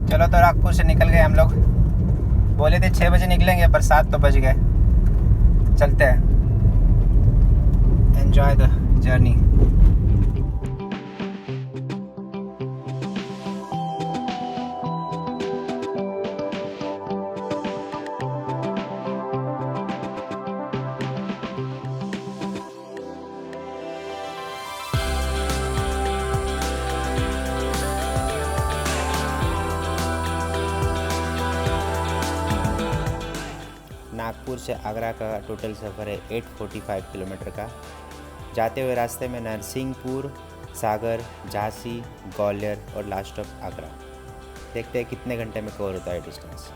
चलो तो नागपुर से निकल गए हम लोग। बोले थे 6 बजे निकलेंगे पर 7 तो बज गए। चलते हैं। Enjoy the journey. नागपुर से आगरा का टोटल सफ़र है 845 किलोमीटर का। जाते हुए रास्ते में नरसिंहपुर, सागर, झांसी, ग्वालियर और लास्ट स्टॉप आगरा। देखते हैं कितने घंटे में कवर होता है डिस्टेंस।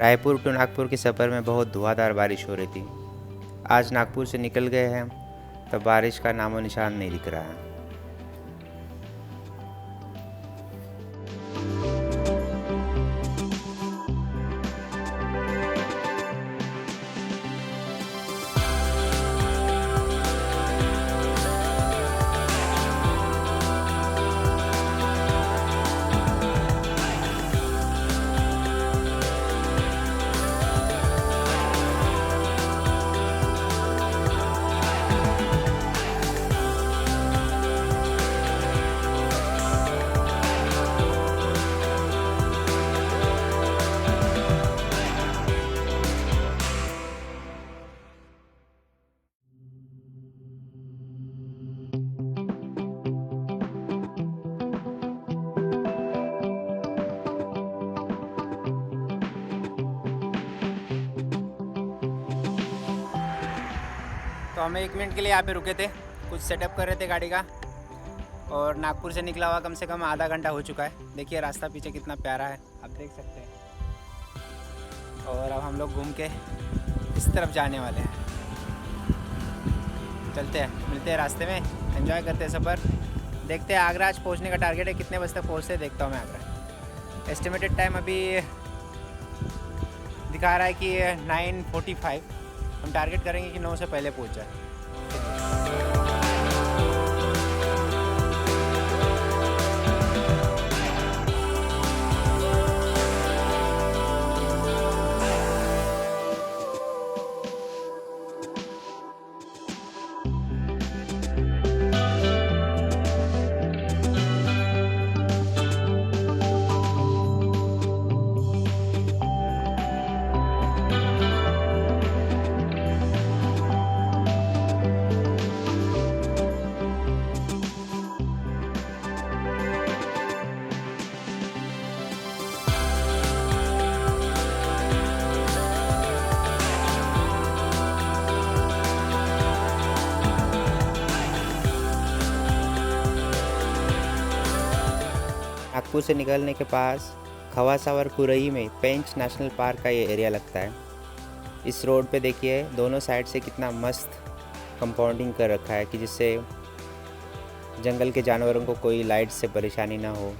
रायपुर टू नागपुर के सफ़र में बहुत धुआंधार बारिश हो रही थी। आज नागपुर से निकल गए हैं तो बारिश का नामो निशान नहीं दिख रहा है। तो हमें 1 मिनट के लिए यहाँ पे रुके थे, कुछ सेटअप कर रहे थे गाड़ी का। और नागपुर से निकला हुआ कम से कम आधा घंटा हो चुका है। देखिए रास्ता पीछे कितना प्यारा है, आप देख सकते हैं। और अब हम लोग घूम के इस तरफ जाने वाले हैं। चलते हैं, मिलते हैं रास्ते में, एंजॉय करते हैं सफ़र। देखते हैं आगरा आज पहुँचने का टारगेट है, कितने बजे तक पहुँचते हैं देखता हूँ मैं आगरा। एस्टिमेटेड टाइम अभी दिखा रहा है कि 9:45। हम टारगेट करेंगे कि 9 से पहले पहुंच जाए। नागपुर से निकलने के पास खवासावर कुरई में पेंच नेशनल पार्क का ये एरिया लगता है। इस रोड पे देखिए दोनों साइड से कितना मस्त कंपाउंडिंग कर रखा है कि जिससे जंगल के जानवरों को कोई लाइट से परेशानी ना हो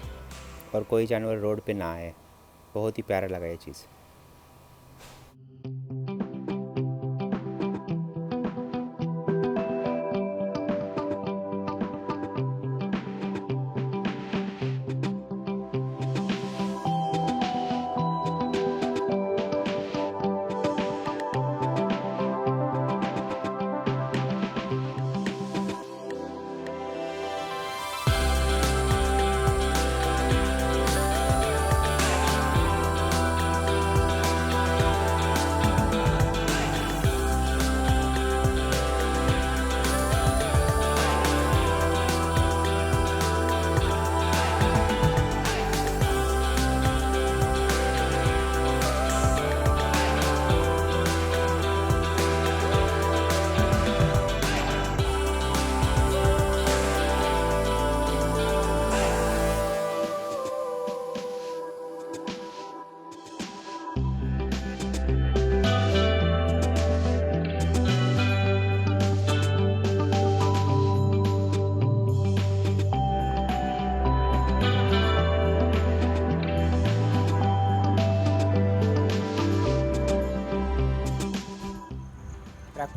और कोई जानवर रोड पे ना आए। बहुत ही प्यारा लगा ये चीज़।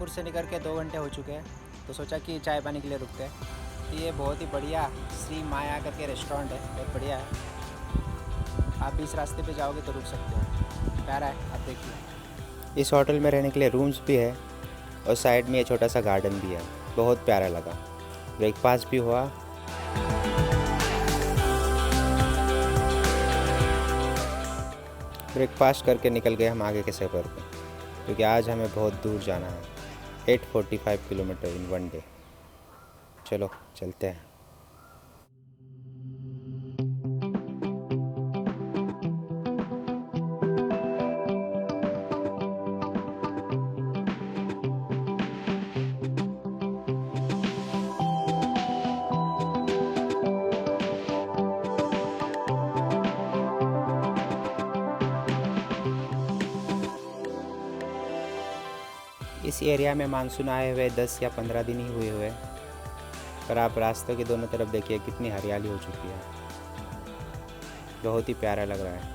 नागपुर से निकल के 2 घंटे हो चुके हैं, तो सोचा कि चाय पानी के लिए रुकते हैं। तो ये बहुत ही बढ़िया श्री माया करके रेस्टोरेंट है, बहुत बढ़िया है। आप इस रास्ते पे जाओगे तो रुक सकते हो, प्यारा है, आप देखिए। इस होटल में रहने के लिए रूम्स भी है और साइड में ये छोटा सा गार्डन भी है, बहुत प्यारा लगा। ब्रेकफास्ट भी हुआ। ब्रेकफास्ट करके निकल गए हम आगे के सफ़र पे, क्योंकि आज हमें बहुत दूर जाना है, 845 किलोमीटर इन 1 डे। चलो चलते हैं। इस एरिया में मानसून आए हुए 10 या 15 दिन ही हुए, पर आप रास्तों के दोनों तरफ देखिए कितनी हरियाली हो चुकी है, बहुत ही प्यारा लग रहा है।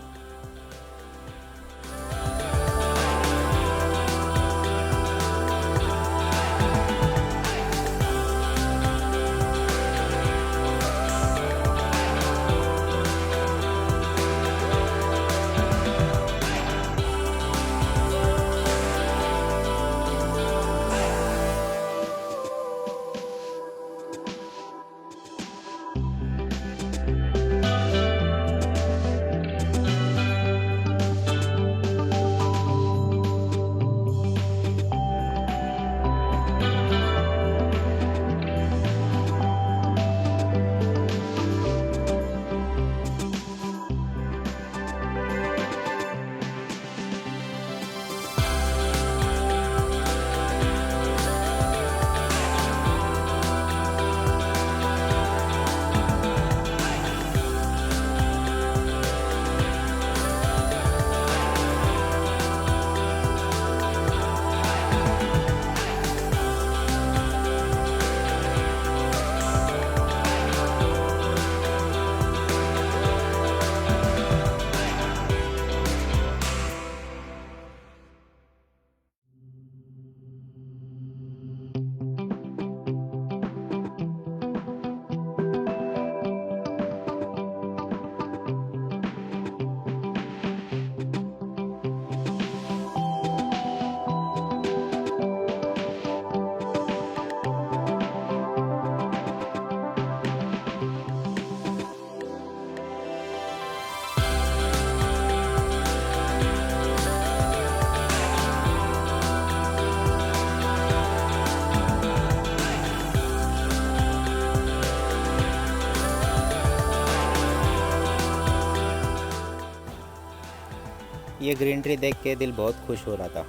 ये ग्रीनरी देख के दिल बहुत खुश हो रहा था।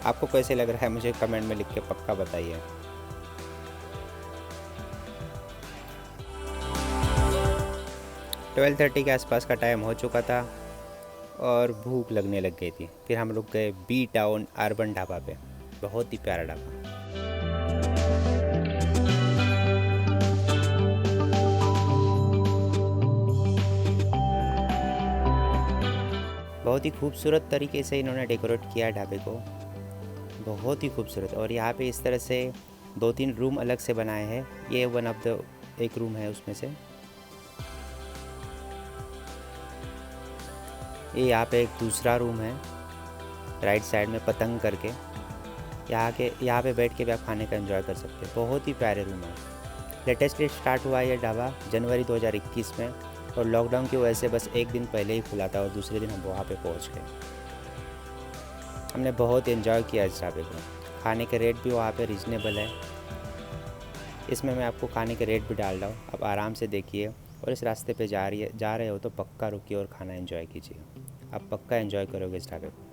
आपको कैसे लग रहा है मुझे कमेंट में लिख के पक्का बताइए। ट्वेल्व 30 के आसपास का टाइम हो चुका था और भूख लगने लग गई थी। फिर हम लोग गए बी टाउन अर्बन ढाबा पे, बहुत ही प्यारा ढाबा। बहुत ही खूबसूरत तरीके से इन्होंने डेकोरेट किया है ढाबे को, बहुत ही खूबसूरत। और यहाँ पे इस तरह से 2-3 रूम अलग से बनाए हैं। ये वन ऑफ द एक रूम है उसमें से। ये यहाँ पे एक दूसरा रूम है राइट साइड में पतंग करके। यहाँ पे बैठ के भी आप खाने का एंजॉय कर सकते हैं। बहुत ही प्यारे रूम है। लेटेस्टली स्टार्ट हुआ ये ढाबा जनवरी 2021 में, और लॉकडाउन की वजह से बस एक दिन पहले ही खुला था और दूसरे दिन हम वहाँ पे पहुँच गए। हमने बहुत एंजॉय किया इस ढाबे को। खाने के रेट भी वहाँ पे रीज़नेबल है। इसमें मैं आपको खाने के रेट भी डाल रहा हूँ, आप आराम से देखिए। और इस रास्ते पे जा रहे हो तो पक्का रुकिए और खाना एंजॉय कीजिए। आप पक्का एंजॉय करोगे इस ढाबे को।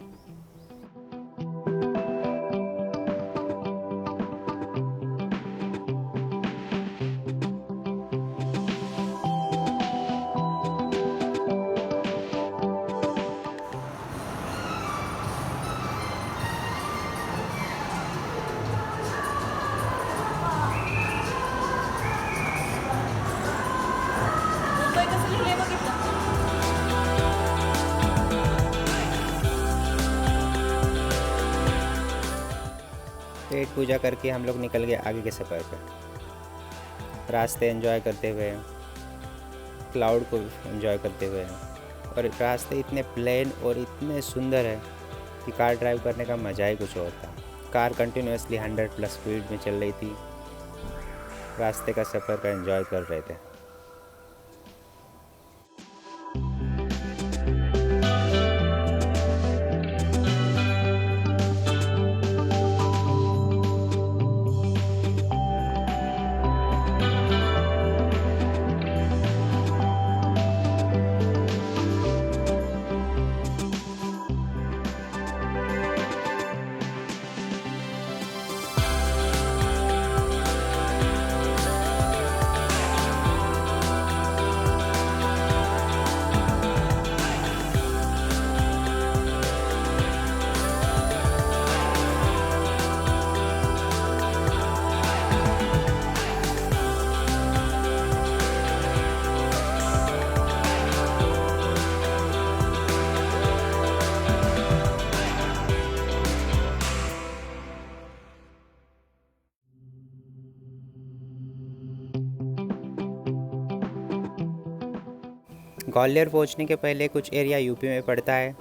पेट पूजा करके हम लोग निकल गए आगे के सफ़र पे। रास्ते एंजॉय करते हुए, क्लाउड को एंजॉय करते हुए, और रास्ते इतने प्लेन और इतने सुंदर है कि कार ड्राइव करने का मज़ा ही कुछ और था। कार कंटिन्यूसली 100+ स्पीड में चल रही थी, रास्ते का सफ़र का एंजॉय कर रहे थे। ग्वालियर पहुंचने के पहले कुछ एरिया यूपी में पड़ता है,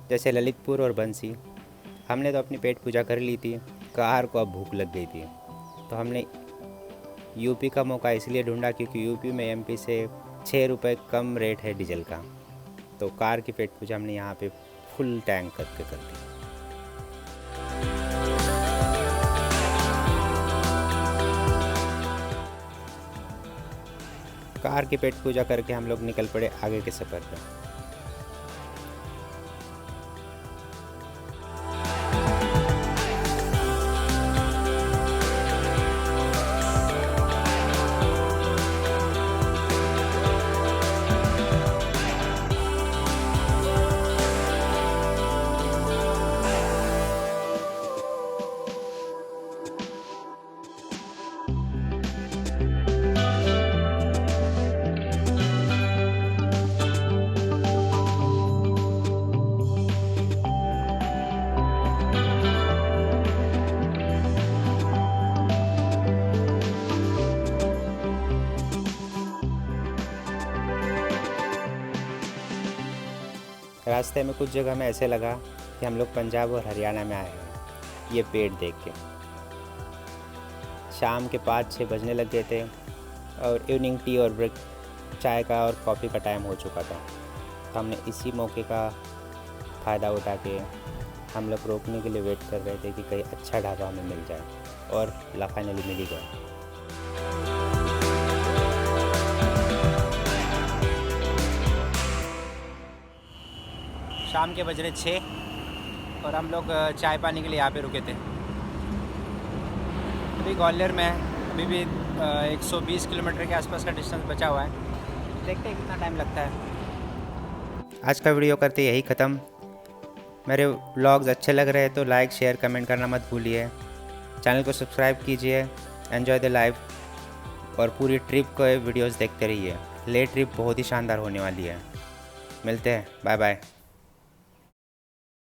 जैसे ललितपुर और बंसी। हमने तो अपनी पेट पूजा कर ली थी, कार को अब भूख लग गई थी, तो हमने यूपी का मौका इसलिए ढूंढा क्योंकि यूपी में एमपी से 6 रुपये कम रेट है डीजल का। तो कार की पेट पूजा हमने यहाँ पे फुल टैंक करके कर दी। कार की पेट पूजा करके हम लोग निकल पड़े आगे के सफ़र पर। रास्ते में कुछ जगह में ऐसे लगा कि हम लोग पंजाब और हरियाणा में आए हैं, ये पेड़ देख के। शाम के 5-6 बजने लग गए थे और इवनिंग टी और ब्रेक, चाय का और कॉफ़ी का टाइम हो चुका था। तो हमने इसी मौके का फ़ायदा उठा के हम लोग रोकने के लिए वेट कर रहे थे कि कहीं अच्छा ढाबा हमें मिल जाए, और फाइनली मिल ही गया। शाम के बज रहे 6 और हम लोग चाय पानी के लिए यहाँ पे रुके थे। अभी ग्वालियर में अभी भी 120 किलोमीटर के आसपास का डिस्टेंस बचा हुआ है, देखते हैं कितना टाइम लगता है। आज का वीडियो करते यही ख़त्म। मेरे व्लॉग्स अच्छे लग रहे हैं तो लाइक शेयर कमेंट करना मत भूलिए। चैनल को सब्सक्राइब कीजिए। एन्जॉय द लाइफ और पूरी ट्रिप को वीडियोस देखते रहिए। ले ट्रिप बहुत ही शानदार होने वाली है। मिलते हैं, बाय बाय।